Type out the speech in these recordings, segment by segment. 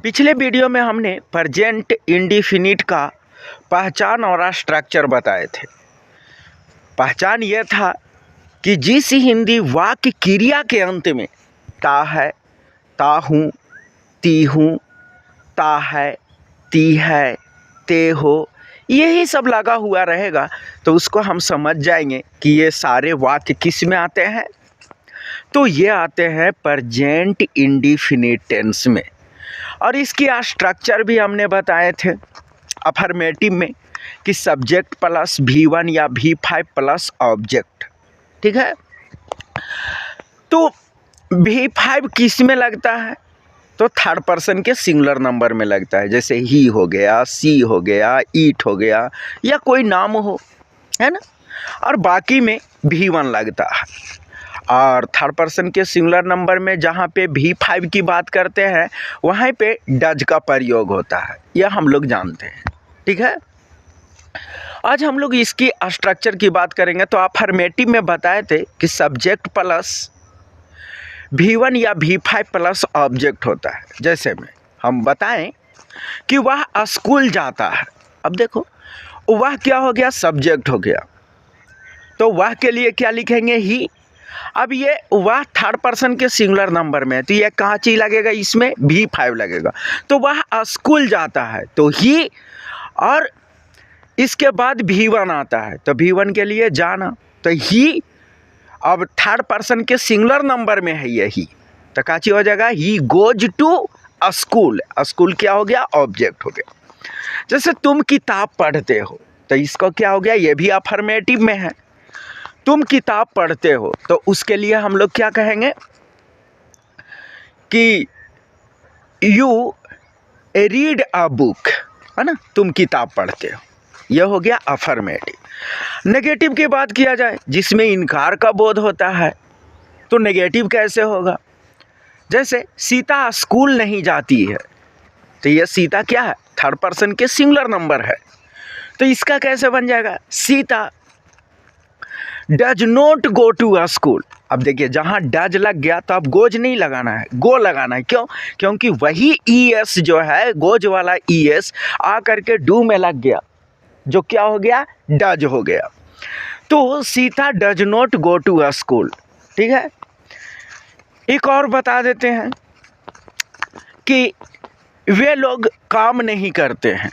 पिछले वीडियो में हमने प्रेजेंट इंडेफिनिट का पहचान और स्ट्रक्चर बताए थे। पहचान यह था कि जिस हिंदी वाक्य क्रिया के अंत में ता है, ता हूँ, ती हूँ, ता है, ती है, ते हो, यही सब लगा हुआ रहेगा तो उसको हम समझ जाएंगे कि ये सारे वाक्य किस में आते हैं। तो ये आते हैं प्रेजेंट इंडेफिनिट टेंस में। और इसकी स्ट्रक्चर भी हमने बताए थे अफर्मेटिव में कि सब्जेक्ट प्लस V1 या V5 प्लस ऑब्जेक्ट। ठीक है, तो V5 किस में लगता है? तो थर्ड पर्सन के सिंगुलर नंबर में लगता है, जैसे ही हो गया, सी हो गया, ईट हो गया या कोई नाम हो, है ना। और बाकी में V1 लगता है। और थर्ड पर्सन के सिंगुलर नंबर में जहाँ पे V5 की बात करते हैं वहाँ पे डज का प्रयोग होता है, यह हम लोग जानते हैं। ठीक है, आज हम लोग इसकी स्ट्रक्चर की बात करेंगे। तो अफर्मेटिव में बताए थे कि सब्जेक्ट प्लस V1 या V5 प्लस ऑब्जेक्ट होता है। जैसे में हम बताएं कि वह स्कूल जाता है, अब देखो वह क्या हो गया, सब्जेक्ट हो गया, तो वह के लिए क्या लिखेंगे, ही। अब ये वह थर्ड पर्सन के सिंगुलर नंबर में है तो ये कहाँ चीज लगेगा, इसमें V5 लगेगा। तो वह स्कूल जाता है तो ही, और इसके बाद V1 आता है तो V1 के लिए जाना, तो ही। अब थर्ड पर्सन के सिंगुलर नंबर में है यही, तो काची हो जाएगा, he goes to school. School क्या हो गया, ऑब्जेक्ट हो गया। जैसे तुम किताब पढ़ते हो तो इसको क्या हो गया, ये भी अफर्मेटिव में है। तुम किताब पढ़ते हो तो उसके लिए हम लोग क्या कहेंगे कि यू रीड अ बुक, है ना, तुम किताब पढ़ते हो, यह हो गया अफर्मेटिव। नेगेटिव की बात किया जाए जिसमें इनकार का बोध होता है तो नेगेटिव कैसे होगा, जैसे सीता स्कूल नहीं जाती है तो यह सीता क्या है, थर्ड पर्सन के सिंगुलर नंबर है, तो इसका कैसे बन जाएगा, Sita does not go to a school. अब देखिए जहाँ डज लग गया तो अब गोज नहीं लगाना है, गो लगाना है। क्यों? क्योंकि वही ES जो है, गोज वाला ES आ करके डू में लग गया, जो क्या हो गया, डज हो गया। तो Sita does not go to a school. ठीक है, एक और बता देते हैं कि वे लोग काम नहीं करते हैं,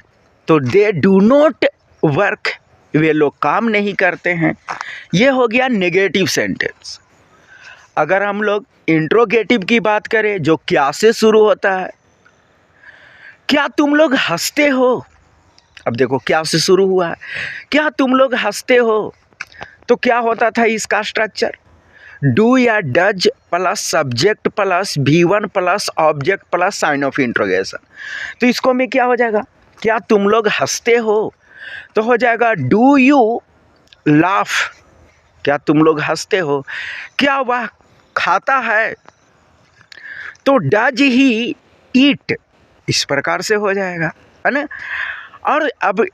तो दे डू नॉट वर्क, वे लोग काम नहीं करते हैं, ये हो गया नेगेटिव सेंटेंस। अगर हम लोग इंट्रोगेटिव की बात करें जो क्या से शुरू होता है, क्या तुम लोग हंसते हो, अब देखो क्या से शुरू हुआ है, क्या तुम लोग हंसते हो, तो क्या होता था इसका स्ट्रक्चर, डू या does plus subject plus V1 plus object plus sign of interrogation. तो इसको में क्या हो जाएगा, क्या तुम लोग हंसते हो, तो हो जाएगा डू यू लाफ, क्या तुम लोग हंसते हो। क्या वह खाता है, तो डज ही ईट, इस प्रकार से हो जाएगा, है ना। और अब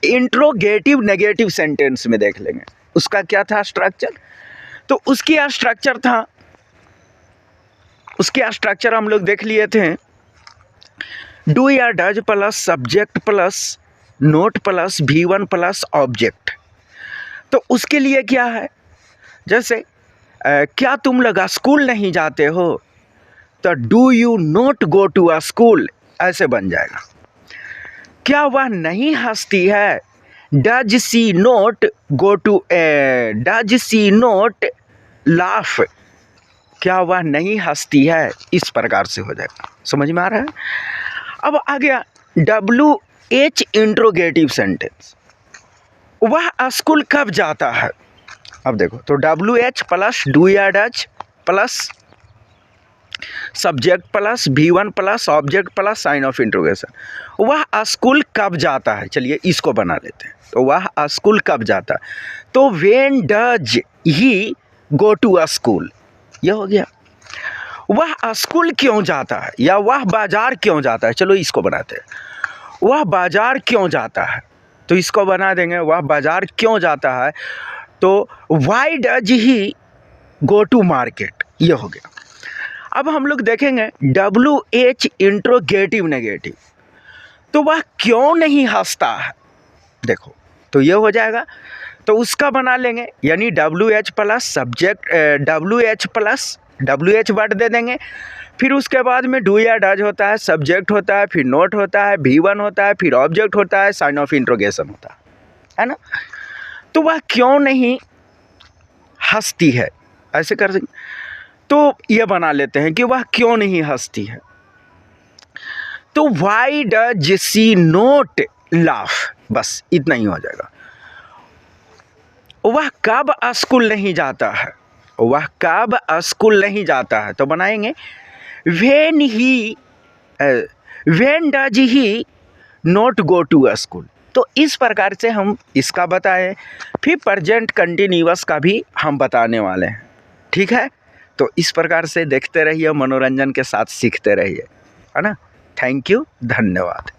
इंट्रोगेटिव नेगेटिव सेंटेंस में देख लेंगे उसका क्या था स्ट्रक्चर। तो उसकी स्ट्रक्चर हम लोग देख लिए थे, डू या does plus subject plus note plus V1 plus object. तो उसके लिए क्या है, जैसे क्या तुम लोग स्कूल नहीं जाते हो, तो do you not go to a school, ऐसे बन जाएगा। क्या वह नहीं हंसती है, does she not go to does she not laugh, क्या वह नहीं हंसती है, इस प्रकार से हो जाएगा। समझ में आ रहा है। अब आ गया WH इंट्रोगेटिव सेंटेंस, वह स्कूल कब जाता है। अब देखो तो WH प्लस डू या does plus subject plus V1 plus object plus sign of interrogation, वह स्कूल कब जाता है। चलिए इसको बना लेते हैं, तो वह स्कूल कब जाता है, तो when does he go to a school, यह हो गया। वह स्कूल क्यों जाता है या वह बाजार क्यों जाता है, चलो इसको बनाते हैं, वह बाजार क्यों जाता है, तो इसको बना देंगे, वह बाजार क्यों जाता है, तो why does he go to market, ये हो गया। अब हम लोग देखेंगे WH इंट्रोगेटिव नेगेटिव, तो वह क्यों नहीं हंसता है, देखो तो ये हो जाएगा, तो उसका बना लेंगे, यानी WH plus subject, WH plus WH word दे देंगे, फिर उसके बाद में डू या डज होता है, सब्जेक्ट होता है, फिर नोट होता है, V1 होता है, फिर ऑब्जेक्ट होता है, साइन ऑफ इंट्रोगेशन होता है ना। तो वह क्यों नहीं हंसती है, ऐसे कर सकते, तो ये बना लेते हैं कि वह क्यों नहीं हंसती है। तो why does she note laugh, बस इतना ही हो जाएगा। वह कब स्कूल नहीं जाता है, वह कब स्कूल नहीं जाता है, तो बनाएंगे when does he not go to school. तो इस प्रकार से हम इसका बताएं, फिर प्रेजेंट कंटिन्यूअस का भी हम बताने वाले हैं, ठीक है। तो इस प्रकार से देखते रहिए, मनोरंजन के साथ सीखते रहिए, है ना। थैंक यू, धन्यवाद।